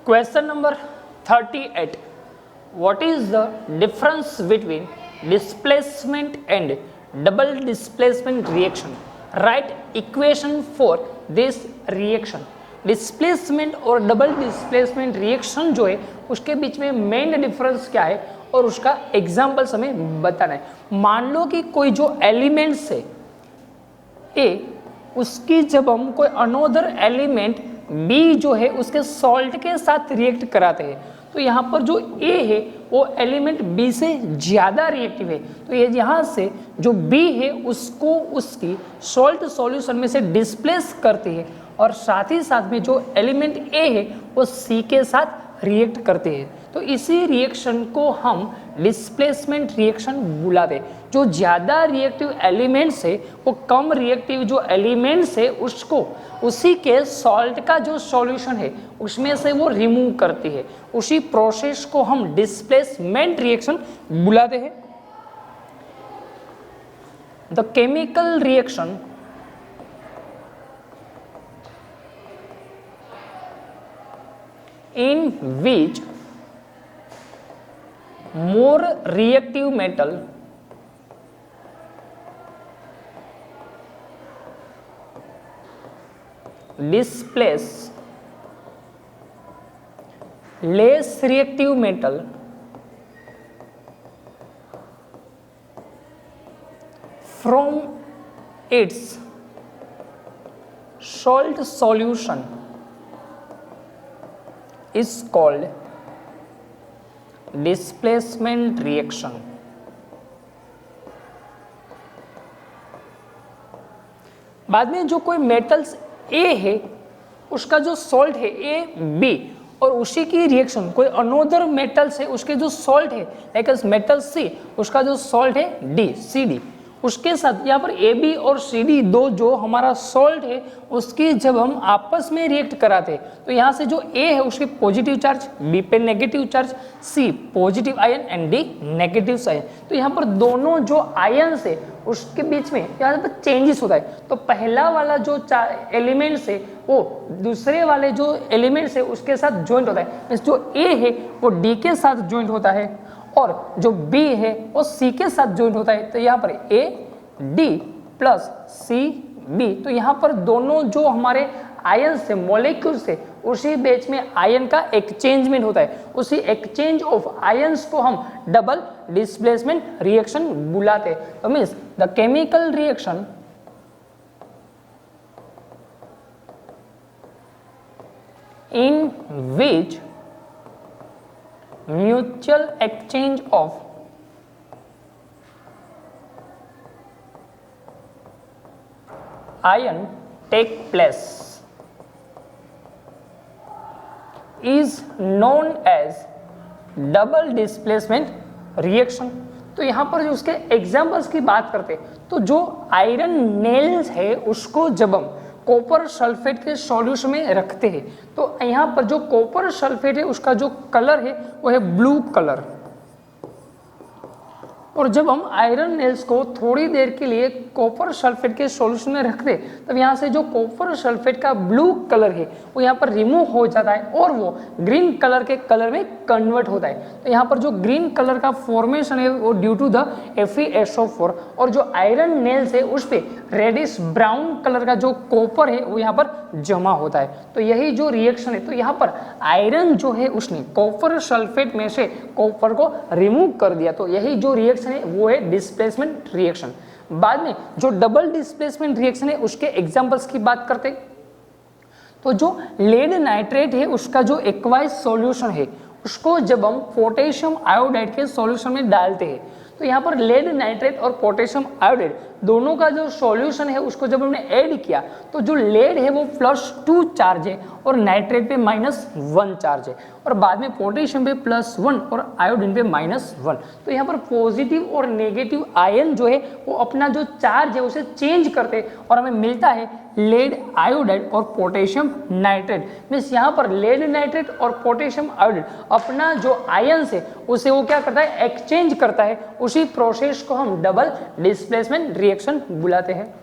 Question number 38. What is the difference between displacement and double displacement reaction? Write equation for this reaction. Displacement और double displacement reaction जो है उसके बीच में main difference क्या है और उसका एग्जाम्पल्स हमें बताना है। मान लो कि कोई जो एलिमेंट्स है ए, उसकी जब हम कोई अनोदर एलिमेंट बी जो है उसके सॉल्ट के साथ रिएक्ट कराते हैं तो यहाँ पर जो ए है वो एलिमेंट बी से ज़्यादा रिएक्टिव है, तो ये यहाँ से जो बी है उसको उसकी सॉल्ट सॉल्यूशन में से डिस्प्लेस करती है और साथ ही साथ में जो एलिमेंट ए है वो सी के साथ रिएक्ट करते हैं। तो इसी रिएक्शन को हम डिस्प्लेसमेंट रिएक्शन बुलाते हैं। जो ज़्यादा रिएक्टिव एलिमेंट्स है वो कम रिएक्टिव जो एलिमेंट्स है उसको उसी के सॉल्ट का जो सॉल्यूशन है उसमें से वो रिमूव करती है। उसी प्रोसेस को हम डिस्प्लेसमेंट रिएक्शन बुलाते हैं। The chemical reaction in which more reactive metal displace less reactive metal from its salt solution is called displacement reaction. बाद में जो कोई मेटल्स ए है उसका जो सॉल्ट है ए बी और उसी की रिएक्शन कोई अनोदर मेटल्स है उसके जो सॉल्ट है लाइक मेटल सी उसका जो सॉल्ट है डी सी डी, उसके साथ यहाँ पर ए बी और सी डी दो जो हमारा सॉल्ट है उसकी जब हम आपस में रिएक्ट कराते हैं तो यहाँ से जो ए है उसके पॉजिटिव चार्ज, बी पे negative charge, C positive ion and D negative ion, तो यहाँ पर दोनों जो आयन्स है उसके बीच में यहाँ पर चेंजेस होता है। तो पहला वाला जो एलिमेंट्स है वो दूसरे वाले जो एलिमेंट्स है उसके साथ ज्वाइंट होता है। जो ए है वो डी के साथ ज्वाइंट होता है और जो B है वो C के साथ ज्वाइंट होता है। तो यहाँ पर A D plus C B, तो यहाँ पर दोनों जो हमारे आयन से मॉलिक्यूल से उसी बीच में आयन का एक्सचेंजमेंट होता है। उसी एक्सचेंज ऑफ आयंस को हम डबल डिस्प्लेसमेंट रिएक्शन बुलाते हैं। तो means the chemical reaction in which mutual exchange of ion take place is known as double displacement reaction। तो यहाँ पर जो उसके एग्जाम्पल्स की बात करते हैं तो जो आयरन नेल्स है उसको जब हम कॉपर सल्फेट के सॉल्यूशन में रखते हैं तो यहाँ पर जो कॉपर सल्फेट है उसका जो कलर है वो है ब्लू कलर, और जब हम आयरन नेल्स को थोड़ी देर के लिए कॉपर सल्फेट के सॉल्यूशन में रखते हैं तब यहाँ से जो कॉपर सल्फेट का ब्लू कलर है वो यहाँ पर रिमूव हो जाता है और वो ग्रीन कलर के कलर में कन्वर्ट होता है। तो यहाँ पर जो ग्रीन कलर का फॉर्मेशन है वो ड्यू टू द FeSO4, और जो आयरन नेल्स है उस पर रेडिश ब्राउन कलर का जो कॉपर है वो यहाँ पर जमा होता है। तो यही जो रिएक्शन है, तो यहाँ पर आयरन जो है उसने कॉपर सल्फेट में से कॉपर को रिमूव कर दिया, तो यही जो रिएक्शन है वो है डिस्प्लेसमेंट रिएक्शन। बाद में जो डबल डिस्प्लेसमेंट रिएक्शन है उसके एग्जांपल्स की बात करते हैं। तो जो लेड नाइट्रेट है उसका जो एक्वाइज सॉल्यूशन है उसको जब हम पोटेशियम आयोडाइड के सॉल्यूशन में डालते हैं तो यहाँ पर लेड नाइट्रेट और पोटेशियम आयोडाइड दोनों का जो सॉल्यूशन है उसको जब हमने ऐड किया तो जो लेड है वो +2 चार्ज है और नाइट्रेट पे -1 चार्ज है, और बाद में पोटेशियम पे +1 और आयोडीन पे -1। तो यहाँ पर पॉजिटिव और नेगेटिव आयन जो है वो अपना जो चार्ज है उसे चेंज करते हैं और हमें मिलता है लेड आयोडाइड और पोटेशियम नाइट्रेट। मीन्स यहाँ पर लेड नाइट्रेट और पोटेशियम आयोडाइड अपना जो आयन है उसे वो क्या करता है, एक्सचेंज करता है। उसी प्रोसेस को हम डबल डिस्प्लेसमेंट रिएक्शन बुलाते हैं।